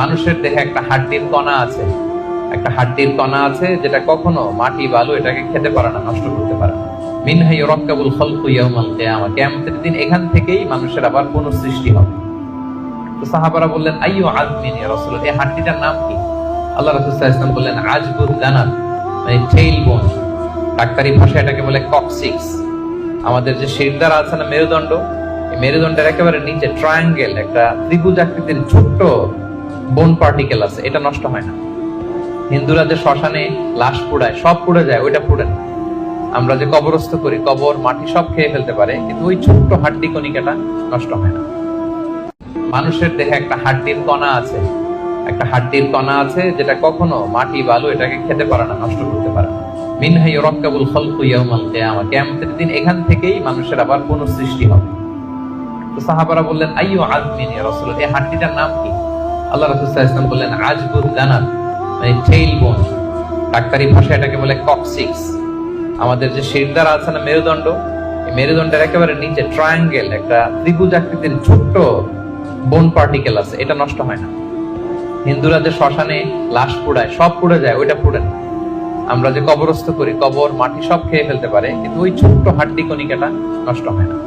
মানুষের দেহে একটা হাড্ডির কণা আছে, যেটা কখনো মাটি বালু এটাকে খেতে পারে না, নষ্ট করতে পারে না। মিনহা ইউরাক্কাবুল খালকু ইয়াউমাল কিয়ামা, কিয়ামতের দিন এখান থেকেই মানুষের আবার পুনঃসৃষ্টি হবে। তো সাহাবারা বললেন, আইয়ু আযমিন ইয়া রাসূলুল্লাহ, এই হাড্ডিটার নাম কি? আল্লাহ রাসূল সাল্লাল্লাহু আলাইহি ওয়াসাল্লাম বললেন, আজবুদ দানাব, মানে টেইল বোন। ডাক্তারি ভাষায় এটাকে বলে কক্সিক্স। আমাদের যে শিরদাঁড়া আছে না, মেরুদণ্ড, এই মেরুদণ্ডের একেবারে নিচে ট্রায়াঙ্গেল একটা ত্রিভুজ আকৃতির ছোট্ট বোন পার্টিকেল আছে, এটা নষ্ট হয় না। হিন্দুরা যে শ্মশানে লাশ পোড়ায়, সব পুড়ে যায়, ওইটা পুড়ে না। আমরা যে কবরস্থ করি, কবর মাটি সব খেয়ে ফেলতে পারে, কিন্তু ওই ছোট্ট হাড্ডি কণিকাটা নষ্ট হয় না। মানুষের দেহে একটা হাড্ডির কণা আছে, যেটা কখনো মাটি বালু এটাকে খেতে পারে না, নষ্ট করতে পারে না। মিনহা ইউরাক্কাবুল খালকু ইয়াউমাল কিয়ামা, কিয়ামতের দিন এখান থেকেই মানুষের আবার পুনঃসৃষ্টি হবে। তো সাহাবারা বললেন, আইয়ু আযমিন ইয়া রাসূলুল্লাহ, এই হাড্ডিটার নাম কি? আল্লাহ রাসূল সাল্লাল্লাহু আলাইহি ওয়াসাল্লাম বললেন, আজবুদ দানাব, মানে টেইল বোন। ডাক্তারি ভাষায় এটাকে বলে কক্সিক্স। আমাদের যে শিরদাঁড়া আছে না, মেরুদণ্ড, এই মেরুদণ্ডের একেবারে নিচে ট্রায়াঙ্গেল একটা ত্রিভুজ আকৃতির ছোট্ট বোন পার্টিকেল আছে, এটা নষ্ট হয় না। হিন্দুরা যে শ্মশানে লাশ পোড়ায়, সব পুড়ে যায়, ওইটা পুড়ে না। আমরা যে কবরস্থ করি, কবর মাটি সব খেয়ে ফেলতে পারে, কিন্তু ওই ছোট্ট হাড্ডি কণিকাটা নষ্ট হয় না।